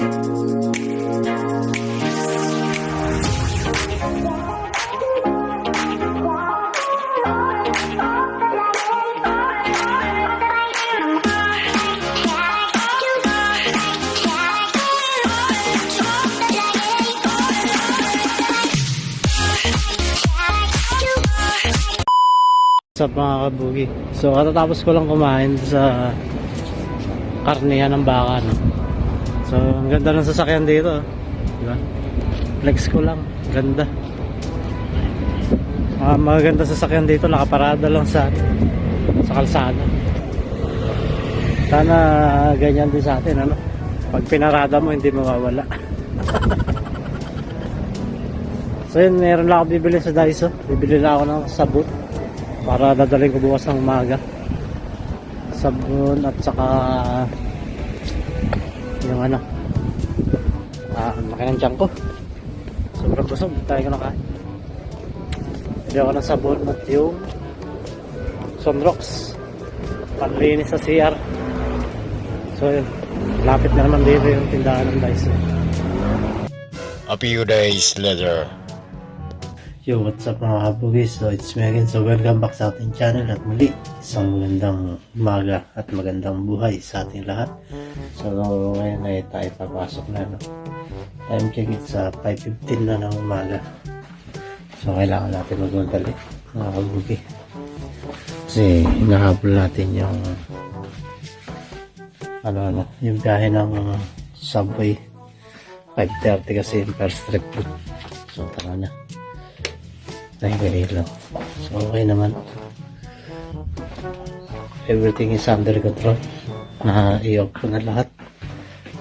What's up mga kabugi? So katatapos ko lang kumain sa karnihan ng baka, no? So ang ganda ng sasakyan dito, diba? Flex ko lang, ganda. Maganda sasakyan dito, nakaparada lang sa kalsada. Sana ganyan din sa atin, ano? Pag pinarada mo hindi mawawala. So yun, meron lang ako bibili sa Daiso. Bibili na ako ng sabon para dadalhin ko bukas ng umaga. Sabon at saka yung ano, ang laki ng tiyan ko, sobrang busog, tayo ko na kain. Bili ako ng sabon at yung Sunrox panlinis sa CR. So yun, lapit na naman dito yung tindahan ng Daiso. A few days later. Yo, what's up mga kabugis? So it's me again. So welcome back sa ating channel at muli isang magandang umaga at magandang buhay sa ating lahat. So ngayon ay tayo papasok na, no? Time check it sa 5:15 na ng umaga. So kailangan natin magmadali mga kabugi, kasi hinahabol natin yung yung biyahe ng subway. 5:30 kasi yung first trip ko. So tara na tayo ilaw. So okay naman, everything is under control. Na-i-off ko na lahat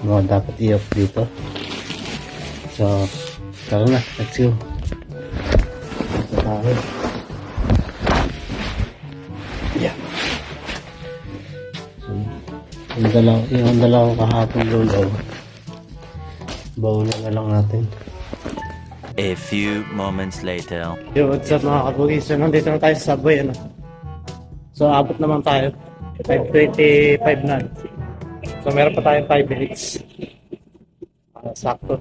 mga dapat i-off dito. So tara na, let's go. So tayo, yeah. So yung dalaw kahapon lulaw, bawal na lang natin. A few moments later. Yo, what's up mga kabugi? So nandito na tayo sa subway, ano? So abot naman tayo 5:25 na. So meron pa tayong 5 minutes. Sakto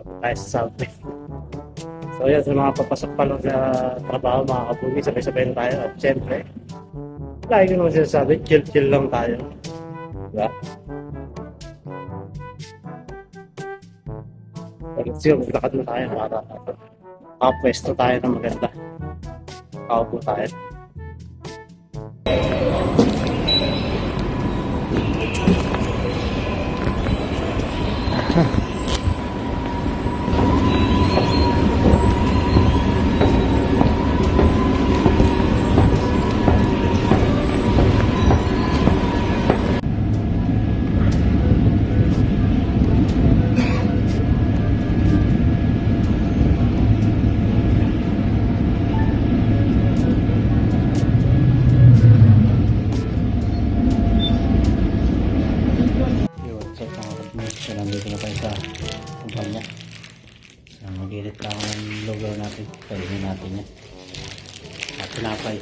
abot tayo sa subway. So yan, sa mga papasok pa lang sa trabaho mga kabugi, sabay-sabay na tayo. At syempre, lagi ko naman sinasabi, chill lang tayo, diba? Let's go, maglakad na tayo para makapwesto tayo ng maganda. Kaupo tayo. So nandito na tayo sa kumpanya. So mag-edit lang ang lugaw natin. Kainin natin yan at tinapay.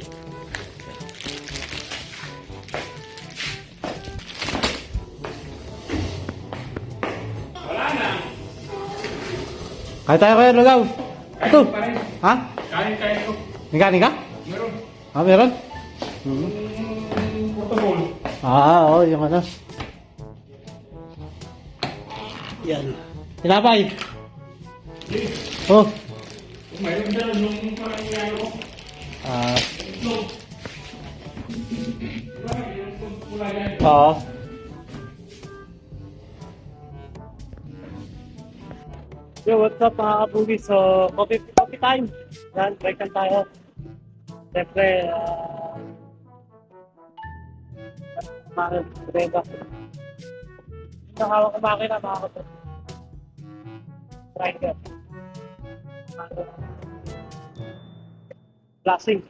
Kaya tayo kayo lugaw. Ito. Ha? Kain ko. Nikain ka? Meron. Meron? Portable. Oo, yung ano. Yan. Tinapay. Oh. Mayroon dyan nung parang yan ko. Oo. Yo, what's up mga kabugi? So, coffee time. Yan, break time tayo. Siyempre, brega. Ang hawak ng makina mga kabugi. Grinder. Flashing.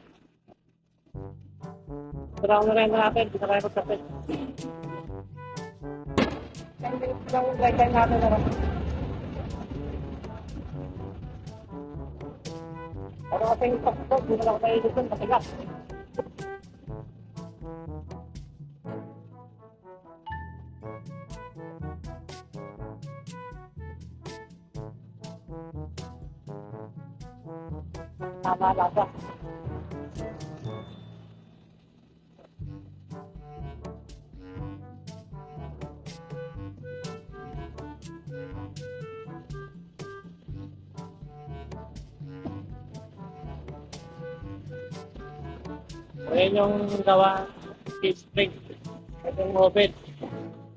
Tara mo rin natin, hindi na kayo magkapit. Ang break time natin naman. Ano kasi yung pakpok, hindi na lang kayo dito, matigas. nangangalasa. Ayan yung gawa fish spring. Ito yung oven.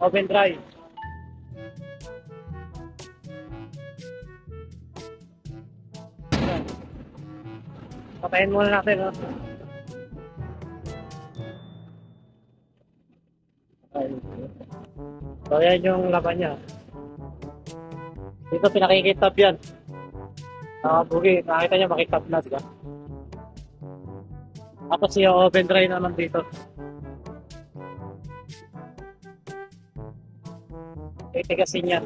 Oven dry. Ayan. Patayin muna natin. Oh. Ayan. So ayan yung laban niya. Dito pinakikitab yan. Bugi, nakita niya makitab na diba? Tapos yung oven dry naman dito. Titigasin yan.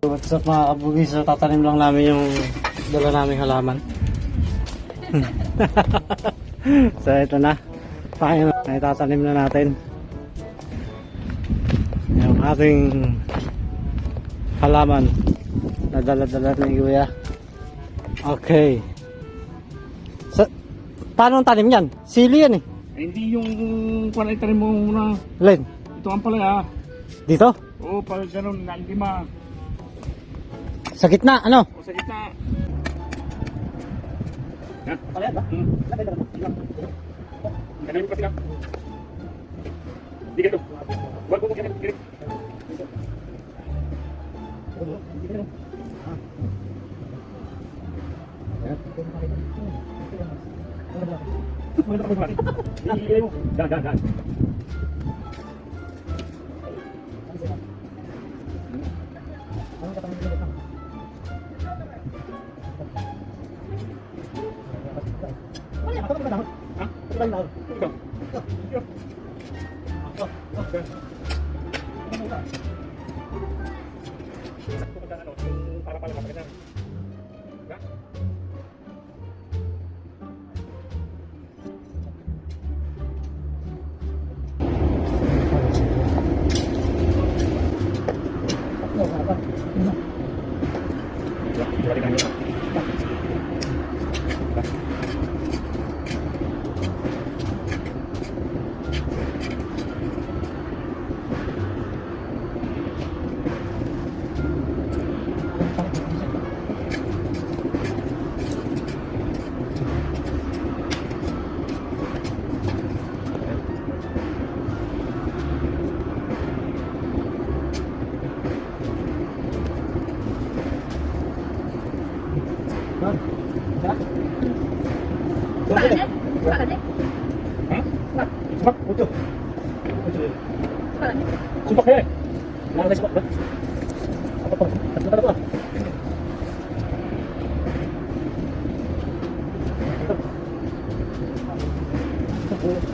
What's up mga kabugi? So tatanim lang namin yung dala naming halaman. So ito na. Pakinggan na. Itatanim na natin. Yung ating halaman na dala-dala ni Kuya. Okay. So, paano ang tanim yan? Sili yan eh. Hindi yung kung itanim mo muna. Len, Ito ang palaya. dito? Oo, pag ganun, na lima. Sa gitna, ano? O sa gitna. Yan. Palaya ba? Ganun mo kasi lang. Hindi ganito. Huwag mo ganito. Jangan. Sumpah ya? Nalagay sa bakit? Apa to? Tatlo ka na to.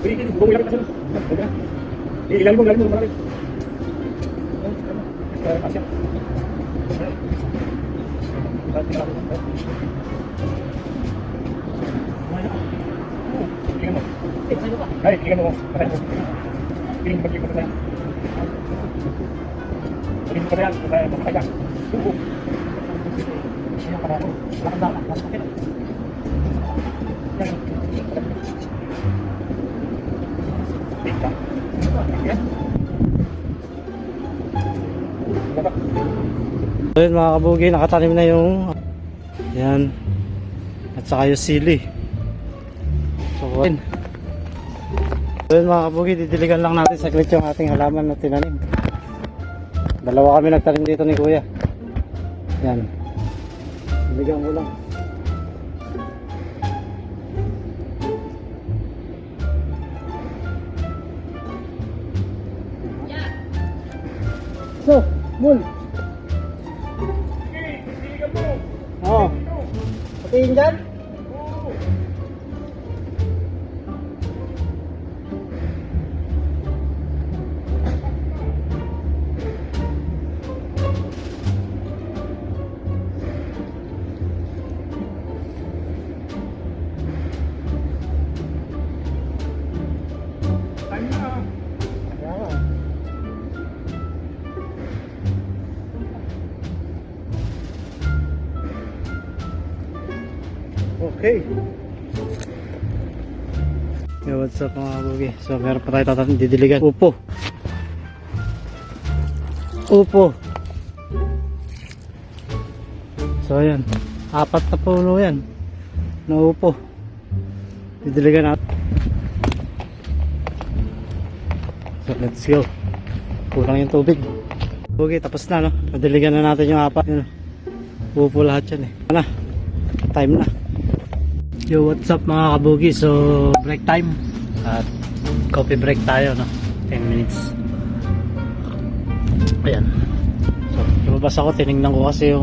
Ini gulung lagi kasih. Ini ilalim mo marami. Pasya. Hai, tinggal mo. Tinggal mo bagi saya. Tinggal mo saya, saya mau pegang. Tunggu. Ini apa aku? Lakukan. So yun mga kabugi, nakatanim na yung yan at saka yung sili. So yun mga kabugi, didiligan lang natin saglit yung ating halaman na tinanim. Dalawa kami nagtanim dito ni Kuya. Yan, diligan ko lang. So, mul. Oo. Patiin dyan? Okay. Yo, what's up mga kabugi? So meron pa tayo tatanong didiligan. Upo. Upo. So ayan. 4 na puno yan. Na upo. Didiligan natin. So let's go. Kulang yung tubig. Okay, tapos na no. Nadiligan na natin yung 4. Yun. Upo lahat yan eh. Ano? Time na. Yo, what's up mga kabugi? So, break time. At coffee break tayo, no? 10 minutes. Ayan. So, lumabas ako. Tinignan ko kasi yung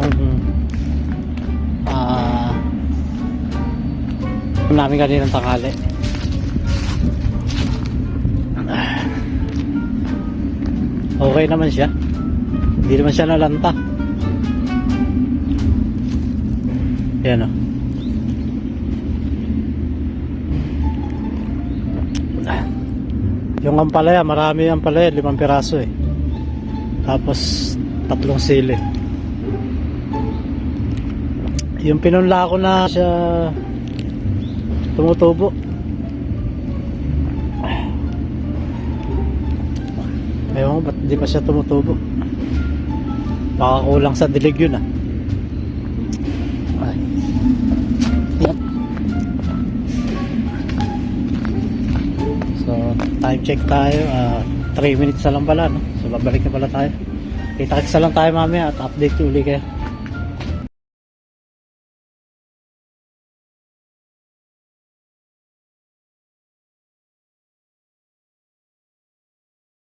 namin kaninang tanghali. Okay naman siya. Hindi naman siya nalanta. Ayan o. Yung ampalaya, marami ampalaya, 5 piraso eh. Tapos 3 sili. Yung pinunla ko na siya tumutubo. Ewan ko ba't di pa siya tumutubo. Baka kulang sa dilig yun ah. Ay. Yep. So time check tayo, 3 minutes na lang pala no? So babalik na pala tayo. Kita-kitsa lang tayo mamaya at update uli kayo.